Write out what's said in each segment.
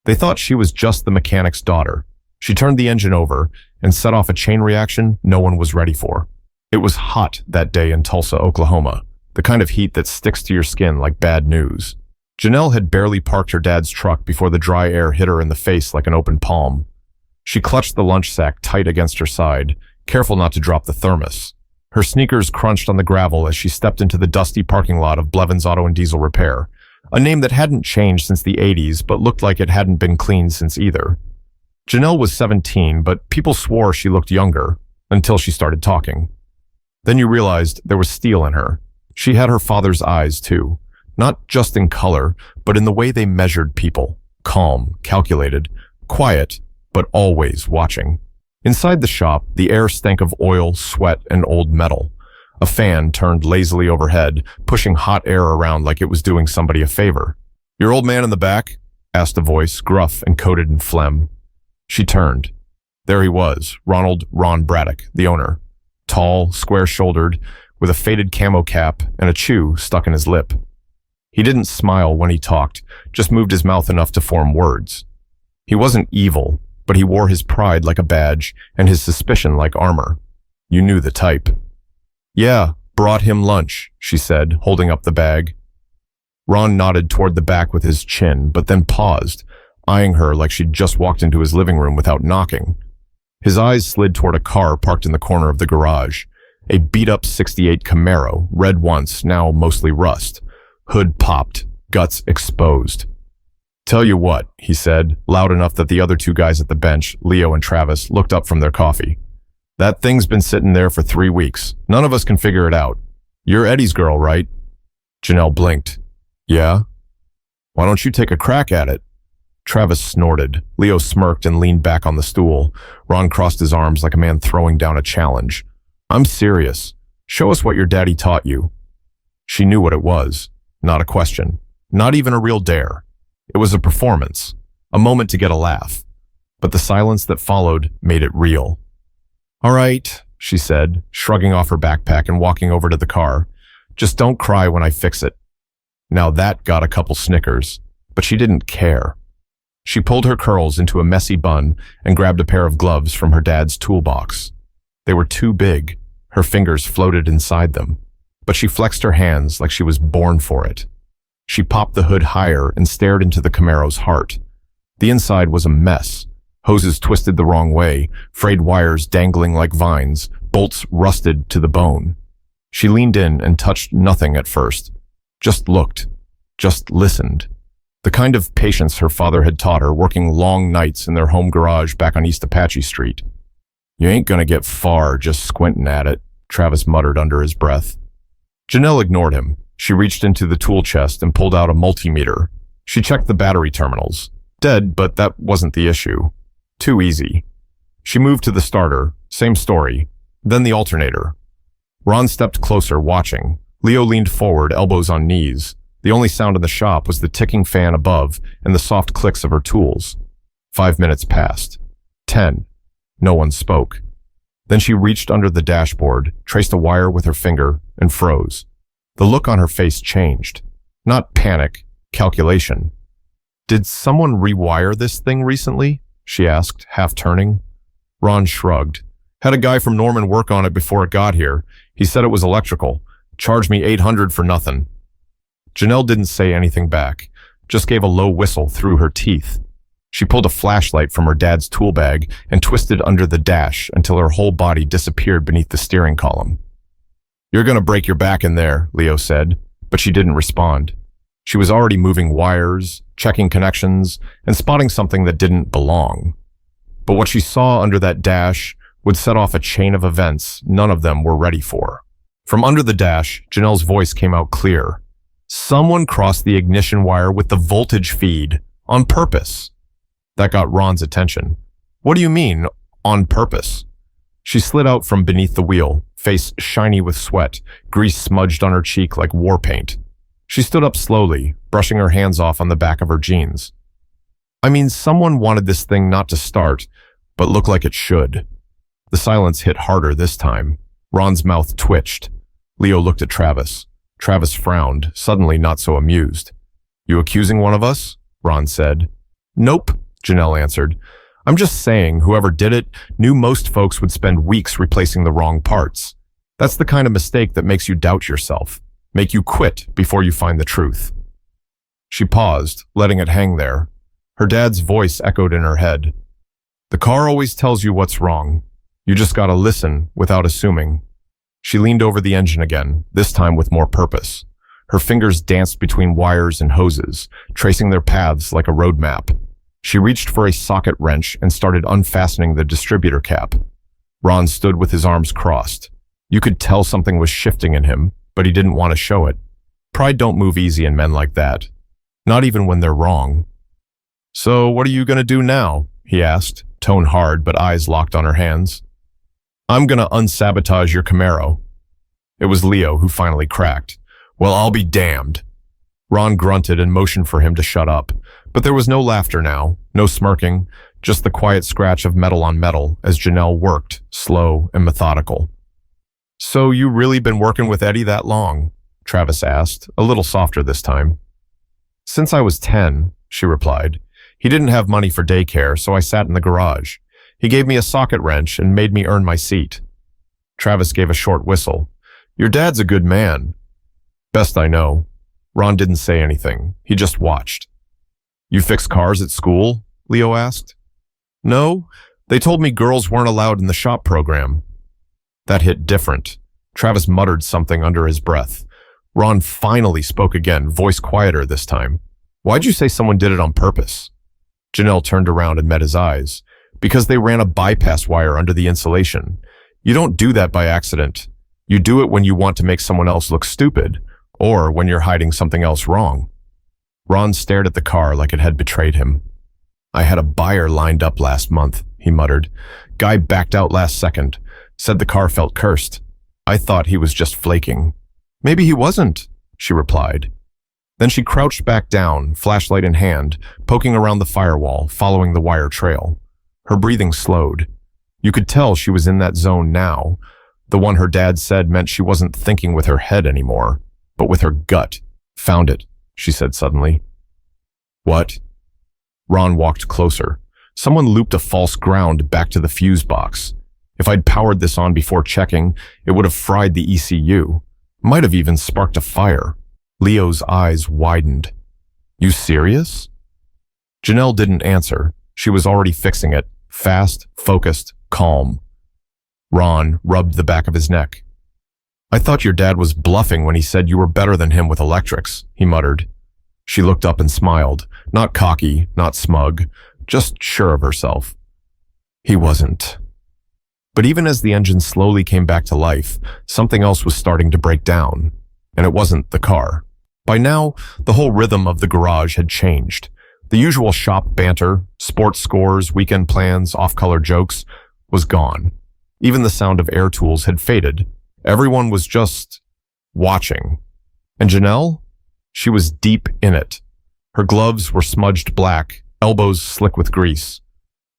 They thought she was just the mechanic's daughter. She turned the engine over and set off a chain reaction no one was ready for. It was hot that day in Tulsa, Oklahoma, the kind of heat that sticks to your skin like bad news. Janelle had barely parked her dad's truck before the dry air hit her in the face like an open palm. She clutched the lunch sack tight against her side, careful not to drop the thermos. Her sneakers crunched on the gravel as she stepped into the dusty parking lot of Blevins Auto and Diesel Repair, a name that hadn't changed since the 80s but looked like it hadn't been cleaned since either. Janelle was 17, but people swore she looked younger, until she started talking. Then you realized there was steel in her. She had her father's eyes, too. Not just in color, but in the way they measured people. Calm, calculated, quiet, but always watching. Inside the shop, the air stank of oil, sweat, and old metal. A fan turned lazily overhead, pushing hot air around like it was doing somebody a favor. "Your old man in the back?" asked a voice, gruff and coated in phlegm. She turned. There he was, Ron Braddock, the owner. Tall, square-shouldered, with a faded camo cap and a chew stuck in his lip. He didn't smile when he talked, just moved his mouth enough to form words. He wasn't evil, but he wore his pride like a badge and his suspicion like armor. You knew the type. "Yeah, brought him lunch," she said, holding up the bag. Ron nodded toward the back with his chin, but then paused, eyeing her like she'd just walked into his living room without knocking. His eyes slid toward a car parked in the corner of the garage. A beat-up '68 Camaro, red once, now mostly rust. Hood popped, guts exposed. "Tell you what," he said, loud enough that the other two guys at the bench, Leo and Travis, looked up from their coffee. "That thing's been sitting there for 3 weeks. None of us can figure it out. You're Eddie's girl, right?" Janelle blinked. "Yeah." "Why don't you take a crack at it?" Travis snorted. Leo smirked and leaned back on the stool. Ron crossed his arms like a man throwing down a challenge. "I'm serious. Show us what your daddy taught you." She knew what it was. Not a question. Not even a real dare. It was a performance. A moment to get a laugh. But the silence that followed made it real. "All right," she said, shrugging off her backpack and walking over to the car. "Just don't cry when I fix it." Now that got a couple snickers, but she didn't care. She pulled her curls into a messy bun and grabbed a pair of gloves from her dad's toolbox. They were too big. Her fingers floated inside them, but she flexed her hands like she was born for it. She popped the hood higher and stared into the Camaro's heart. The inside was a mess. Hoses twisted the wrong way, frayed wires dangling like vines, bolts rusted to the bone. She leaned in and touched nothing at first. Just looked. Just listened. The kind of patience her father had taught her working long nights in their home garage back on East Apache Street. "You ain't gonna get far just squinting at it," Travis muttered under his breath. Janelle ignored him. She reached into the tool chest and pulled out a multimeter. She checked the battery terminals. Dead, but that wasn't the issue. Too easy. She moved to the starter. Same story. Then the alternator. Ron stepped closer, watching. Leo leaned forward, elbows on knees. The only sound in the shop was the ticking fan above and the soft clicks of her tools. 5 minutes passed. 10. No one spoke. Then she reached under the dashboard, traced a wire with her finger, and froze. The look on her face changed. Not panic, calculation. "Did someone rewire this thing recently?" she asked, half turning. Ron shrugged. "Had a guy from Norman work on it before it got here. He said it was electrical. Charged me $800 for nothing." Janelle didn't say anything back, just gave a low whistle through her teeth. She pulled a flashlight from her dad's tool bag and twisted under the dash until her whole body disappeared beneath the steering column. "You're gonna break your back in there," Leo said, but she didn't respond. She was already moving wires, checking connections, and spotting something that didn't belong. But what she saw under that dash would set off a chain of events none of them were ready for. From under the dash, Janelle's voice came out clear. "Someone crossed the ignition wire with the voltage feed, on purpose." That got Ron's attention. "What do you mean, on purpose?" She slid out from beneath the wheel, face shiny with sweat, grease smudged on her cheek like war paint. She stood up slowly, brushing her hands off on the back of her jeans. "I mean, someone wanted this thing not to start, but look like it should." The silence hit harder this time. Ron's mouth twitched. Leo looked at Travis. Travis frowned, suddenly not so amused. "You accusing one of us?" Ron said. Nope, Janelle answered. I'm just saying whoever did it knew most folks would spend weeks replacing the wrong parts. That's the kind of mistake that makes you doubt yourself, make you quit before you find the truth. She paused, letting it hang there. Her dad's voice echoed in her head. The car always tells you what's wrong. You just gotta listen without assuming. She leaned over the engine again, this time with more purpose. Her fingers danced between wires and hoses, tracing their paths like a road map. She reached for a socket wrench and started unfastening the distributor cap. Ron stood with his arms crossed. You could tell something was shifting in him, but he didn't want to show it. Pride don't move easy in men like that. Not even when they're wrong. So what are you gonna do now? He asked, tone hard but eyes locked on her hands. I'm gonna unsabotage your Camaro. It was Leo who finally cracked. Well, I'll be damned. Ron grunted and motioned for him to shut up, but there was no laughter now, no smirking, just the quiet scratch of metal on metal as Janelle worked, slow and methodical. So you really been working with Eddie that long? Travis asked, a little softer this time. Since I was 10, she replied. He didn't have money for daycare, so I sat in the garage. He gave me a socket wrench and made me earn my seat. Travis gave a short whistle. Your dad's a good man. Best I know. Ron didn't say anything. He just watched. You fix cars at school? Leo asked. No, they told me girls weren't allowed in the shop program. That hit different. Travis muttered something under his breath. Ron finally spoke again, voice quieter this time. Why'd you say someone did it on purpose? Janelle turned around and met his eyes. Because they ran a bypass wire under the insulation. You don't do that by accident. You do it when you want to make someone else look stupid, or when you're hiding something else wrong. Ron stared at the car like it had betrayed him. I had a buyer lined up last month, he muttered. Guy backed out last second. Said the car felt cursed. I thought he was just flaking. Maybe he wasn't, she replied. Then she crouched back down, flashlight in hand, poking around the firewall, following the wire trail. Her breathing slowed. You could tell she was in that zone now. The one her dad said meant she wasn't thinking with her head anymore, but with her gut. Found it, she said suddenly. What? Ron walked closer. Someone looped a false ground back to the fuse box. If I'd powered this on before checking, it would have fried the ECU. Might have even sparked a fire. Leo's eyes widened. You serious? Janelle didn't answer. She was already fixing it, fast, focused, calm. Ron rubbed the back of his neck. I thought your dad was bluffing when he said you were better than him with electrics, he muttered. She looked up and smiled, not cocky, not smug, just sure of herself. He wasn't. But even as the engine slowly came back to life, something else was starting to break down, and it wasn't the car. By now, the whole rhythm of the garage had changed. The usual shop banter, sports scores, weekend plans, off-color jokes was gone. Even the sound of air tools had faded. Everyone was just watching. And Janelle? She was deep in it. Her gloves were smudged black, elbows slick with grease.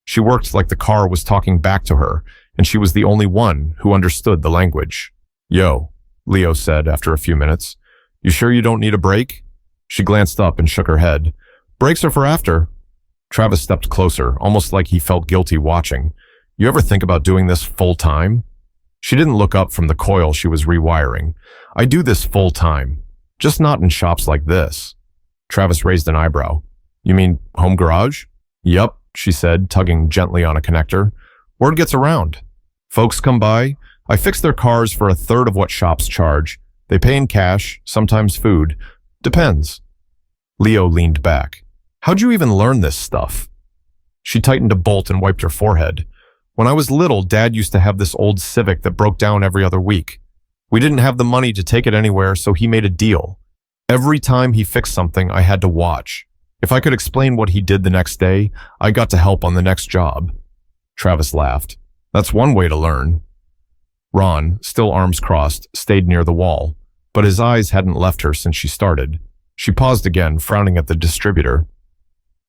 She worked like the car was talking back to her, and she was the only one who understood the language. Yo, Leo said after a few minutes. You sure you don't need a break? She glanced up and shook her head. Breaks are for after. Travis stepped closer, almost like he felt guilty watching. You ever think about doing this full time? She didn't look up from the coil she was rewiring. I do this full time, just not in shops like this. Travis raised an eyebrow. You mean home garage? Yup, she said, tugging gently on a connector. Word gets around. Folks come by. I fix their cars for a third of what shops charge. They pay in cash, sometimes food. Depends. Leo leaned back. How'd you even learn this stuff? She tightened a bolt and wiped her forehead. When I was little, Dad used to have this old Civic that broke down every other week. We didn't have the money to take it anywhere, so he made a deal. Every time he fixed something, I had to watch. If I could explain what he did the next day, I got to help on the next job. Travis laughed. That's one way to learn. Ron, still arms crossed, stayed near the wall, but his eyes hadn't left her since she started. She paused again, frowning at the distributor.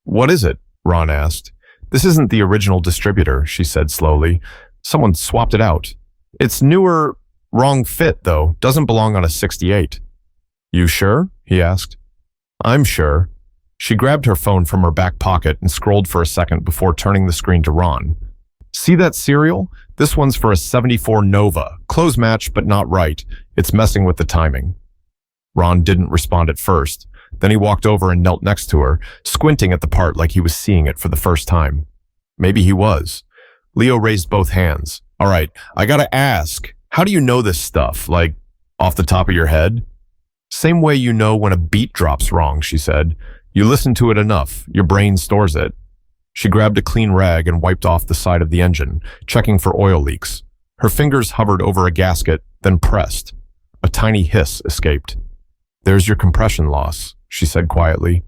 What is it? Ron asked. This isn't the original distributor, she said slowly. Someone swapped it out. It's newer, wrong fit, though. Doesn't belong on a 68. You sure? He asked. I'm sure. She grabbed her phone from her back pocket and scrolled for a second before turning the screen to Ron. See that serial? This one's for a 74 Nova. Close match, but not right. It's messing with the timing. Ron didn't respond at first. Then he walked over and knelt next to her, squinting at the part like he was seeing it for the first time. Maybe he was. Leo raised both hands. All right, I gotta ask, how do you know this stuff? Like, off the top of your head? Same way you know when a beat drops wrong, she said. You listen to it enough. Your brain stores it. She grabbed a clean rag and wiped off the side of the engine, checking for oil leaks. Her fingers hovered over a gasket, then pressed. A tiny hiss escaped. There's your compression loss, she said quietly.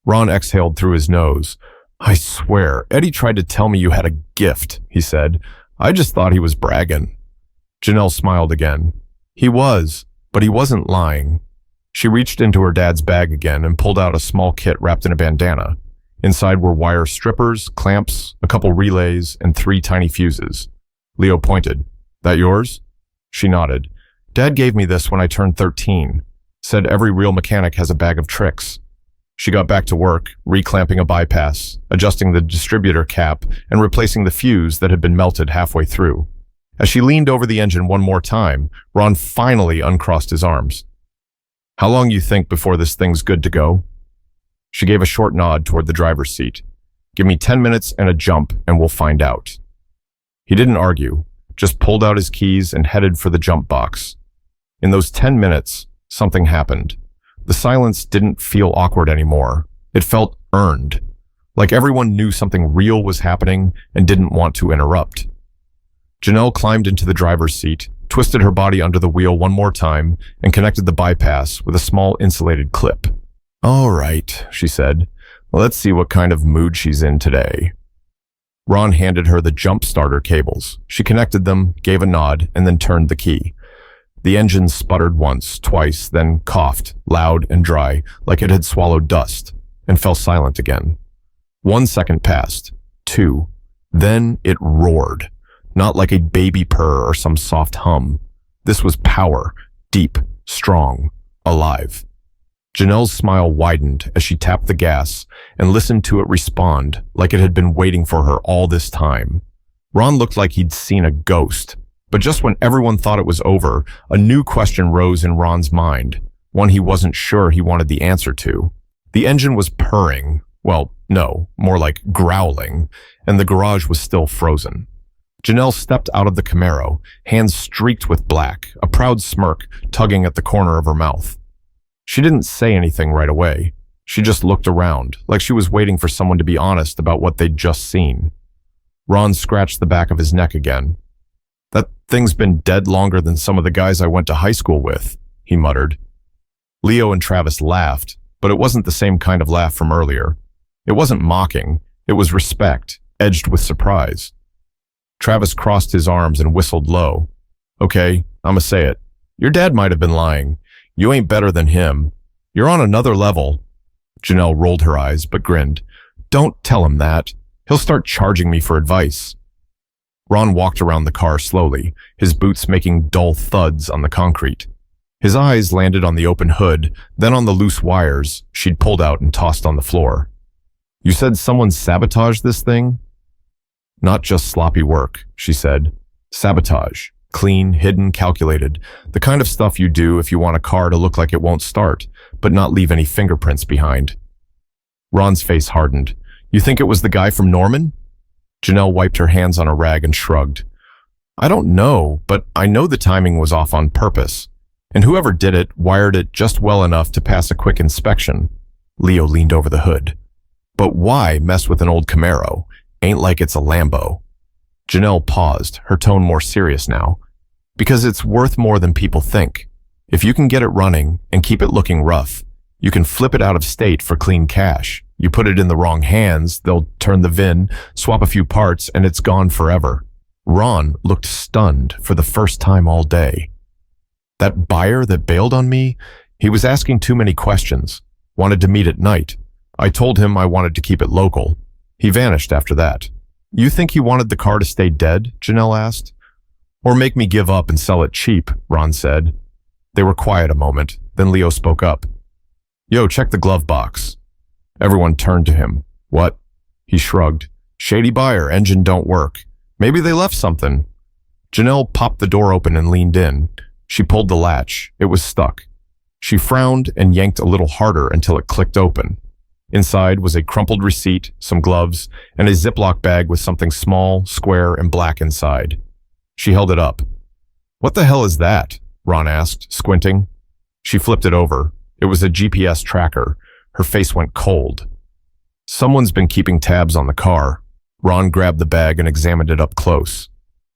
Ron exhaled through his nose. I swear, Eddie tried to tell me you had a gift, he said. I just thought he was bragging. Janelle smiled again. He was, but he wasn't lying. She reached into her dad's bag again and pulled out a small kit wrapped in a bandana. Inside were wire strippers, clamps, a couple relays, and 3 tiny fuses. Leo pointed. That yours? She nodded. Dad gave me this when I turned 13. Said every real mechanic has a bag of tricks. She got back to work, reclamping a bypass, adjusting the distributor cap, and replacing the fuse that had been melted halfway through. As she leaned over the engine one more time, Ron finally uncrossed his arms. How long you think before this thing's good to go? She gave a short nod toward the driver's seat. Give me 10 minutes and a jump, and we'll find out. He didn't argue, just pulled out his keys and headed for the jump box. In those 10 minutes, something happened. The silence didn't feel awkward anymore. It felt earned, like everyone knew something real was happening and didn't want to interrupt. Janelle climbed into the driver's seat, twisted her body under the wheel one more time, and connected the bypass with a small insulated clip. All right, she said. Let's see what kind of mood she's in today. Ron handed her the jump starter cables. She connected them, gave a nod, and then turned the key. The engine sputtered once, twice, then coughed, loud and dry, like it had swallowed dust, and fell silent again. 1 second passed. 2. Then it roared. Not like a baby purr or some soft hum. This was power, deep, strong, alive. Janelle's smile widened as she tapped the gas and listened to it respond like it had been waiting for her all this time. Ron looked like he'd seen a ghost, but just when everyone thought it was over, a new question rose in Ron's mind, one he wasn't sure he wanted the answer to. The engine was purring, well, no, more like growling, and the garage was still frozen. Janelle stepped out of the Camaro, hands streaked with black, a proud smirk tugging at the corner of her mouth. She didn't say anything right away. She just looked around, like she was waiting for someone to be honest about what they'd just seen. Ron scratched the back of his neck again. That thing's been dead longer than some of the guys I went to high school with, he muttered. Leo and Travis laughed, but it wasn't the same kind of laugh from earlier. It wasn't mocking. It was respect, edged with surprise. Travis crossed his arms and whistled low. Okay, I'ma say it. Your dad might have been lying. You ain't better than him. You're on another level. Janelle rolled her eyes, but grinned. Don't tell him that. He'll start charging me for advice. Ron walked around the car slowly, his boots making dull thuds on the concrete. His eyes landed on the open hood, then on the loose wires she'd pulled out and tossed on the floor. You said someone sabotaged this thing? Not just sloppy work, she said. Sabotage. Clean, hidden, calculated. The kind of stuff you do if you want a car to look like it won't start, but not leave any fingerprints behind. Ron's face hardened. You think it was the guy from Norman? Janelle wiped her hands on a rag and shrugged. I don't know, but I know the timing was off on purpose. And whoever did it wired it just well enough to pass a quick inspection. Leo leaned over the hood. But why mess with an old Camaro? Ain't like it's a Lambo. Janelle paused, her tone more serious now. Because it's worth more than people think. If you can get it running and keep it looking rough, you can flip it out of state for clean cash. You put it in the wrong hands, they'll turn the VIN, swap a few parts, and it's gone forever. Ron looked stunned for the first time all day. That buyer that bailed on me, he was asking too many questions. Wanted to meet at night. I told him I wanted to keep it local. He vanished after that. You think he wanted the car to stay dead? Janelle asked. Or make me give up and sell it cheap, Ron said. They were quiet a moment, then Leo spoke up. Yo, check the glove box. Everyone turned to him. What? He shrugged. Shady buyer, engine don't work. Maybe they left something. Janelle popped the door open and leaned in. She pulled the latch. It was stuck. She frowned and yanked a little harder until it clicked open. Inside was a crumpled receipt, some gloves, and a Ziploc bag with something small, square, and black inside. She held it up. What the hell is that? Ron asked, squinting. She flipped it over. It was a GPS tracker. Her face went cold. Someone's been keeping tabs on the car. Ron grabbed the bag and examined it up close.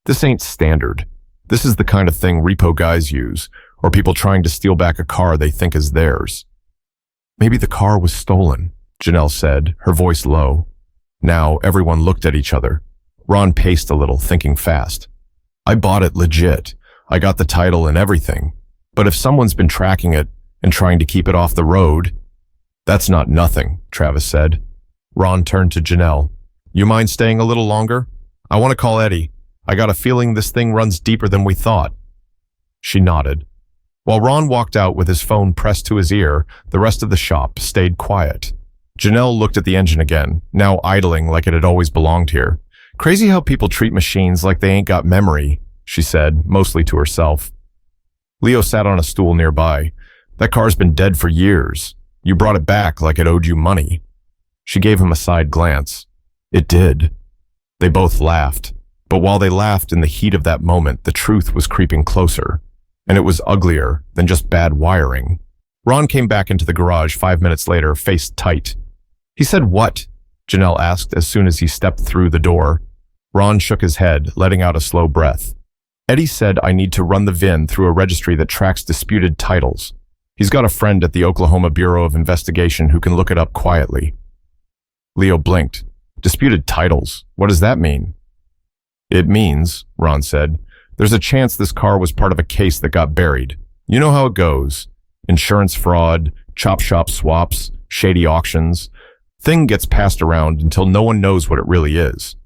This ain't standard. This is the kind of thing repo guys use, or people trying to steal back a car they think is theirs. Maybe the car was stolen, Janelle said, her voice low. Now everyone looked at each other. Ron paced a little, thinking fast. I bought it legit. I got the title and everything. But if someone's been tracking it and trying to keep it off the road... That's not nothing, Travis said. Ron turned to Janelle. You mind staying a little longer? I want to call Eddie. I got a feeling this thing runs deeper than we thought. She nodded. While Ron walked out with his phone pressed to his ear, the rest of the shop stayed quiet. Janelle looked at the engine again, now idling like it had always belonged here. Crazy how people treat machines like they ain't got memory, she said, mostly to herself. Leo sat on a stool nearby. That car's been dead for years. You brought it back like it owed you money. She gave him a side glance. It did. They both laughed. But while they laughed in the heat of that moment, the truth was creeping closer. And it was uglier than just bad wiring. Ron came back into the garage 5 minutes later, face tight. He said what? Janelle asked as soon as he stepped through the door. Ron shook his head, letting out a slow breath. Eddie said I need to run the VIN through a registry that tracks disputed titles. He's got a friend at the Oklahoma Bureau of Investigation who can look it up quietly. Leo blinked. Disputed titles? What does that mean? It means, Ron said, there's a chance this car was part of a case that got buried. You know how it goes. Insurance fraud, chop shop swaps, shady auctions. Thing gets passed around until no one knows what it really is.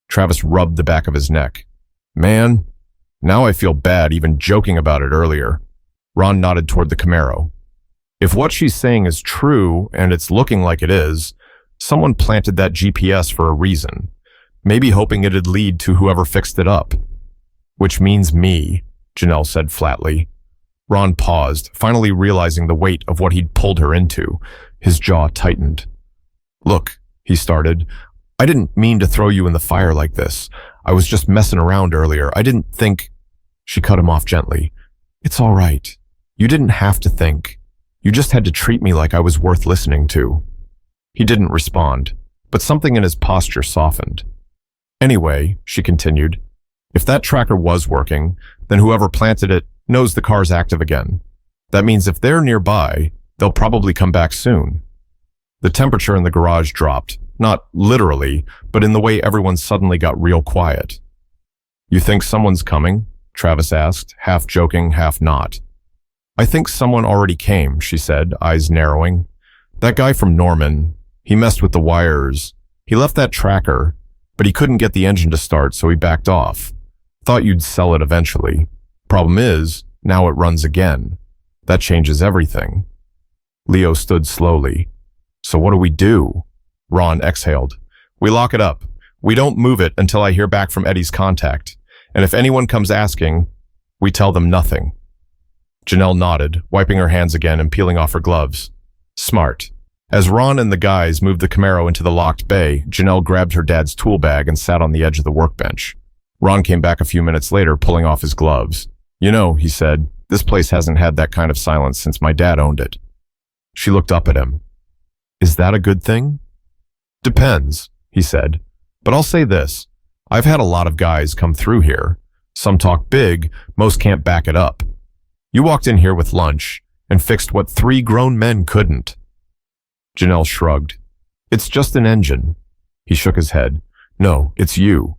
Travis rubbed the back of his neck. Man, now I feel bad even joking about it earlier. Ron nodded toward the Camaro. If what she's saying is true, and it's looking like it is, someone planted that GPS for a reason, maybe hoping it'd lead to whoever fixed it up. Which means me, Janelle said flatly. Ron paused, finally realizing the weight of what he'd pulled her into. His jaw tightened. Look, he started, I didn't mean to throw you in the fire like this. I was just messing around earlier. I didn't think... She cut him off gently. It's all right. You didn't have to think. You just had to treat me like I was worth listening to. He didn't respond, but something in his posture softened. Anyway, she continued, if that tracker was working, then whoever planted it knows the car's active again. That means if they're nearby, they'll probably come back soon. The temperature in the garage dropped, not literally, but in the way everyone suddenly got real quiet. You think someone's coming? Travis asked, half joking, half not. I think someone already came, she said, eyes narrowing. That guy from Norman, he messed with the wires. He left that tracker, but he couldn't get the engine to start, so he backed off. Thought you'd sell it eventually. Problem is, now it runs again. That changes everything. Leo stood slowly. So what do we do? Ron exhaled. We lock it up. We don't move it until I hear back from Eddie's contact. And if anyone comes asking, we tell them nothing. Janelle nodded, wiping her hands again and peeling off her gloves. Smart. As Ron and the guys moved the Camaro into the locked bay, Janelle grabbed her dad's tool bag and sat on the edge of the workbench. Ron came back a few minutes later, pulling off his gloves. You know, he said, this place hasn't had that kind of silence since my dad owned it. She looked up at him. Is that a good thing? Depends, he said. But I'll say this. I've had a lot of guys come through here. Some talk big, most can't back it up. You walked in here with lunch and fixed what 3 grown men couldn't. Janelle shrugged. It's just an engine. He shook his head. No, it's you.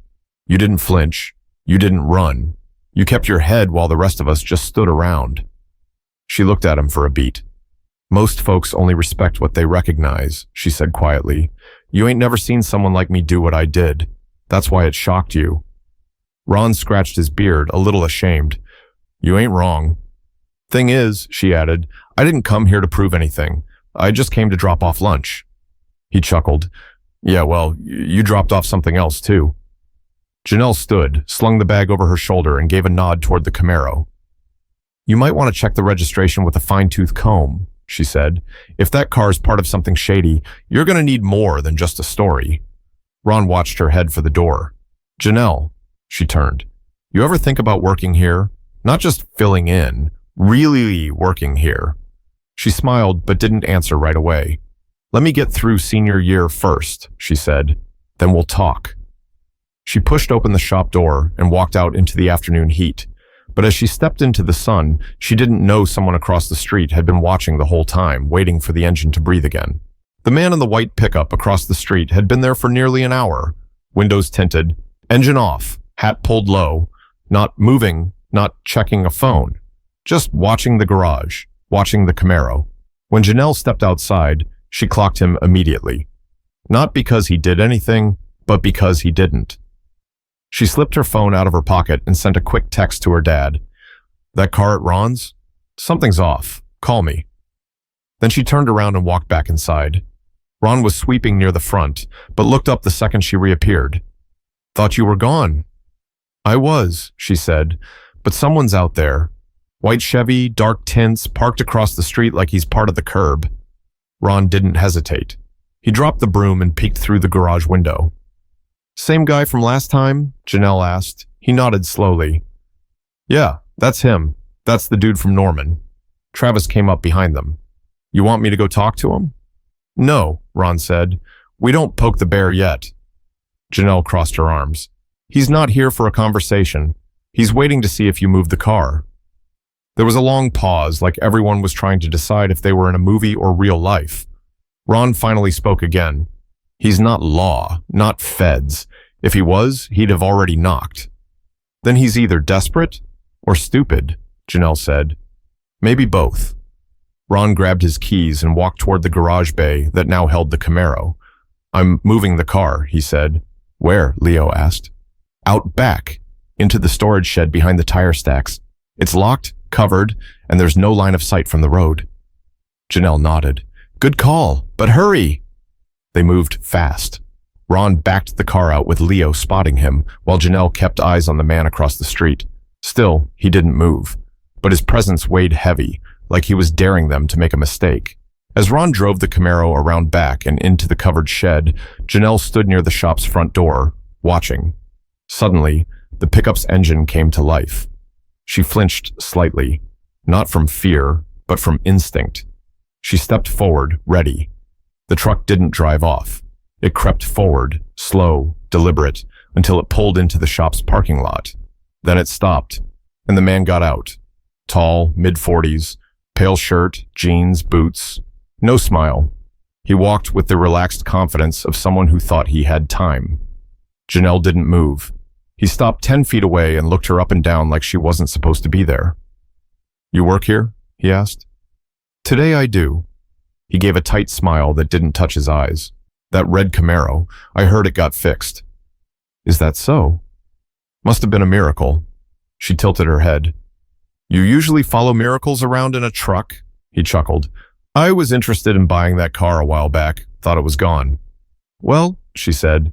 You didn't flinch. You didn't run. You kept your head while the rest of us just stood around. She looked at him for a beat. Most folks only respect what they recognize, she said quietly. You ain't never seen someone like me do what I did. That's why it shocked you. Ron scratched his beard, a little ashamed. You ain't wrong. Thing is, she added, I didn't come here to prove anything. I just came to drop off lunch. He chuckled. Yeah, well, you dropped off something else too. Janelle stood, slung the bag over her shoulder, and gave a nod toward the Camaro. You might want to check the registration with a fine-tooth comb, she said. If that car is part of something shady, you're going to need more than just a story. Ron watched her head for the door. Janelle, she turned. You ever think about working here? Not just filling in, really working here. She smiled but didn't answer right away. Let me get through senior year first, she said. Then we'll talk. She pushed open the shop door and walked out into the afternoon heat. But as she stepped into the sun, she didn't know someone across the street had been watching the whole time, waiting for the engine to breathe again. The man in the white pickup across the street had been there for nearly an hour. Windows tinted, engine off, hat pulled low, not moving, not checking a phone. Just watching the garage, watching the Camaro. When Janelle stepped outside, she clocked him immediately. Not because he did anything, but because he didn't. She slipped her phone out of her pocket and sent a quick text to her dad. That car at Ron's? Something's off. Call me. Then she turned around and walked back inside. Ron was sweeping near the front, but looked up the second she reappeared. Thought you were gone. I was, she said, but someone's out there. White Chevy, dark tints, parked across the street like he's part of the curb. Ron didn't hesitate. He dropped the broom and peeked through the garage window. Same guy from last time? Janelle asked. He nodded slowly. Yeah, that's him. That's the dude from Norman. Travis came up behind them. You want me to go talk to him? No, Ron said. We don't poke the bear yet. Janelle crossed her arms. He's not here for a conversation. He's waiting to see if you move the car. There was a long pause, like everyone was trying to decide if they were in a movie or real life. Ron finally spoke again. He's not law, not feds. If he was, he'd have already knocked. Then he's either desperate or stupid, Janelle said. Maybe both. Ron grabbed his keys and walked toward the garage bay that now held the Camaro. I'm moving the car, he said. Where? Leo asked. Out back, into the storage shed behind the tire stacks. It's locked, covered, and there's no line of sight from the road. Janelle nodded. Good call, but hurry! They moved fast. Ron backed the car out with Leo spotting him, while Janelle kept eyes on the man across the street. Still, he didn't move, but his presence weighed heavy, like he was daring them to make a mistake. As Ron drove the Camaro around back and into the covered shed, Janelle stood near the shop's front door, watching. Suddenly, the pickup's engine came to life. She flinched slightly, not from fear, but from instinct. She stepped forward, ready. The truck didn't drive off. It crept forward, slow, deliberate, until it pulled into the shop's parking lot. Then it stopped, and the man got out. Tall, mid-40s, pale shirt, jeans, boots. No smile. He walked with the relaxed confidence of someone who thought he had time. Janelle didn't move. He stopped 10 feet away and looked her up and down like she wasn't supposed to be there. You work here? He asked. Today I do. He gave a tight smile that didn't touch his eyes. That red Camaro, I heard it got fixed. Is that so? Must have been a miracle. She tilted her head. You usually follow miracles around in a truck? He chuckled. I was interested in buying that car a while back, thought it was gone. Well, she said,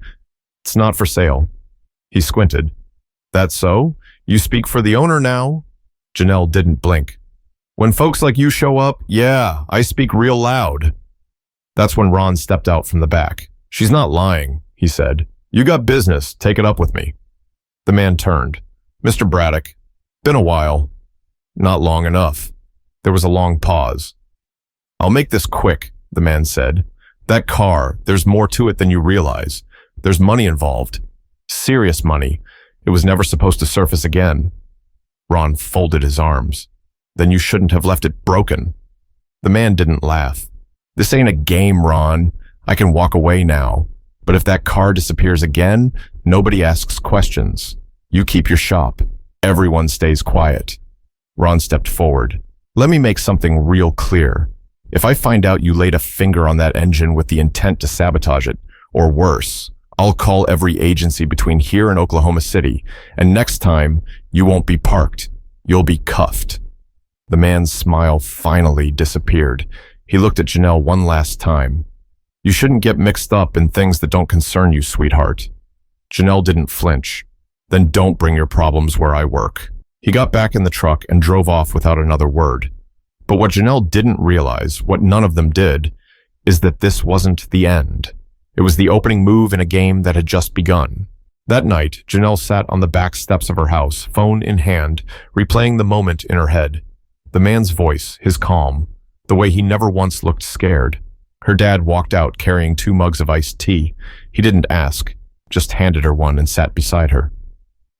it's not for sale. He squinted. That's so? You speak for the owner now? Janelle didn't blink. When folks like you show up, yeah, I speak real loud. That's when Ron stepped out from the back. She's not lying, he said. You got business, take it up with me. The man turned. Mr. Braddock, been a while. Not long enough. There was a long pause. I'll make this quick, the man said. That car, there's more to it than you realize. There's money involved. Serious money. It was never supposed to surface again. Ron folded his arms. Then you shouldn't have left it broken. The man didn't laugh. This ain't a game, Ron. I can walk away now. But if that car disappears again, nobody asks questions. You keep your shop. Everyone stays quiet. Ron stepped forward. Let me make something real clear. If I find out you laid a finger on that engine with the intent to sabotage it, or worse, I'll call every agency between here and Oklahoma City, and next time, you won't be parked. You'll be cuffed. The man's smile finally disappeared. He looked at Janelle one last time. You shouldn't get mixed up in things that don't concern you, sweetheart. Janelle didn't flinch. Then don't bring your problems where I work. He got back in the truck and drove off without another word. But what Janelle didn't realize, what none of them did, is that this wasn't the end. It was the opening move in a game that had just begun. That night, Janelle sat on the back steps of her house, phone in hand, replaying the moment in her head. The man's voice, his calm, the way he never once looked scared. Her dad walked out carrying 2 mugs of iced tea. He didn't ask, just handed her one and sat beside her.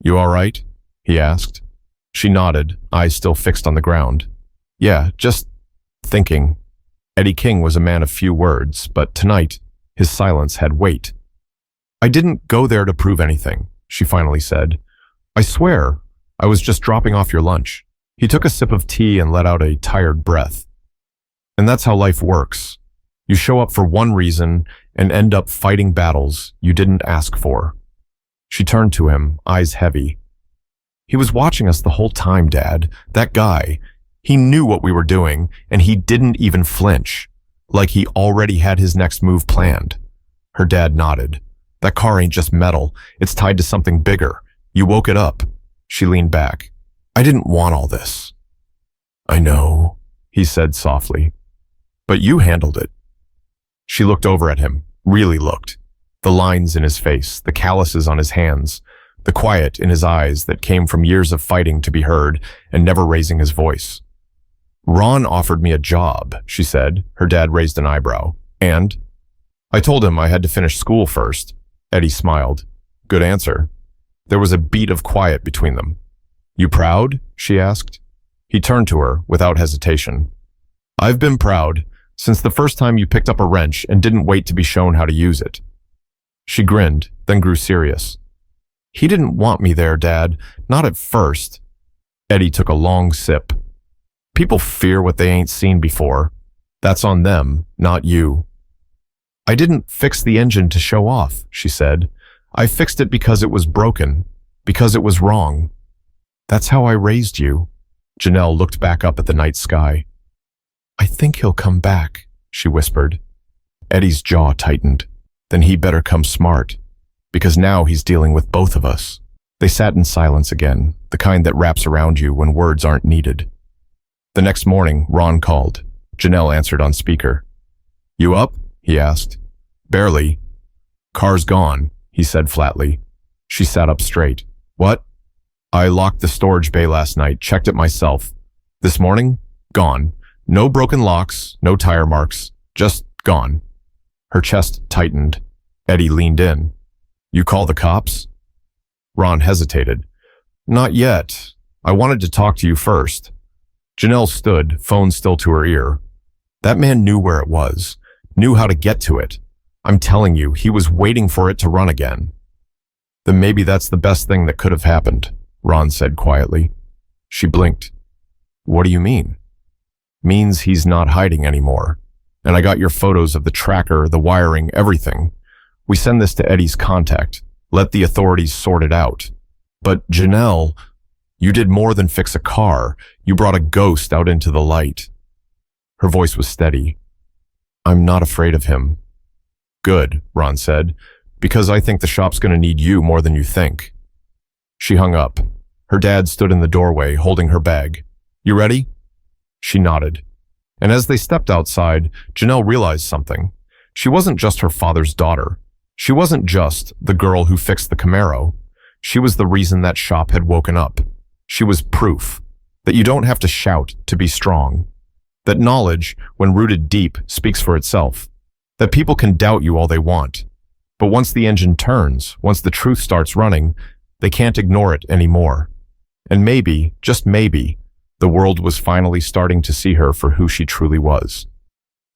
"You all right?" he asked. She nodded, eyes still fixed on the ground. "Yeah, just thinking." Eddie King was a man of few words, but tonight, his silence had weight. "I didn't go there to prove anything," she finally said. "I swear, I was just dropping off your lunch." He took a sip of tea and let out a tired breath. "And that's how life works. You show up for one reason and end up fighting battles you didn't ask for." She turned to him, eyes heavy. "He was watching us the whole time, Dad. That guy. He knew what we were doing, and he didn't even flinch. Like he already had his next move planned." Her dad nodded. "That car ain't just metal. It's tied to something bigger. You woke it up." She leaned back. "I didn't want all this." "I know," he said softly. "But you handled it." She looked over at him, really looked. The lines in his face, the calluses on his hands, the quiet in his eyes that came from years of fighting to be heard and never raising his voice. "Ron offered me a job," she said. Her dad raised an eyebrow. "And?" "I told him I had to finish school first." Eddie smiled. "Good answer." There was a beat of quiet between them. "You proud?" she asked. He turned to her without hesitation. "I've been proud since the first time you picked up a wrench and didn't wait to be shown how to use it." She grinned, then grew serious. "He didn't want me there, Dad. Not at first." Eddie took a long sip. "People fear what they ain't seen before. That's on them, not you." "I didn't fix the engine to show off," she said. "I fixed it because it was broken, because it was wrong. That's how I raised you." Janelle looked back up at the night sky. "I think he'll come back," she whispered. Eddie's jaw tightened. Then he better come smart, because now he's dealing with both of us. They sat in silence again, the kind that wraps around you when words aren't needed. The next morning, Ron called. Janelle answered on speaker. "You up?" he asked. "Barely." "Car's gone," he said flatly. She sat up straight. "What?" "I locked the storage bay last night, checked it myself. This morning? Gone. No broken locks, no tire marks, just gone." Her chest tightened. Eddie leaned in. "You call the cops?" Ron hesitated. "Not yet. I wanted to talk to you first." Janelle stood, phone still to her ear. That man knew where it was, knew how to get to it. I'm telling you, he was waiting for it to run again. "Then maybe that's the best thing that could have happened," Ron said quietly. She blinked. "What do you mean?" "Means he's not hiding anymore. And I got your photos of the tracker, the wiring, everything. We send this to Eddie's contact. Let the authorities sort it out." "But Janelle, you did more than fix a car. You brought a ghost out into the light." Her voice was steady. "I'm not afraid of him." "Good," Ron said, "because I think the shop's going to need you more than you think." She hung up. Her dad stood in the doorway, holding her bag. "You ready?" She nodded. And as they stepped outside, Janelle realized something. She wasn't just her father's daughter. She wasn't just the girl who fixed the Camaro. She was the reason that shop had woken up. She was proof that you don't have to shout to be strong. That knowledge, when rooted deep, speaks for itself. That people can doubt you all they want. But once the engine turns, once the truth starts running, they can't ignore it anymore. And maybe, just maybe, the world was finally starting to see her for who she truly was.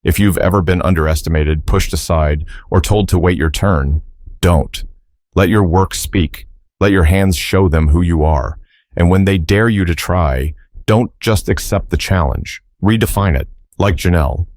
If you've ever been underestimated, pushed aside, or told to wait your turn, don't. Let your work speak. Let your hands show them who you are. And when they dare you to try, don't just accept the challenge. Redefine it, like Janelle.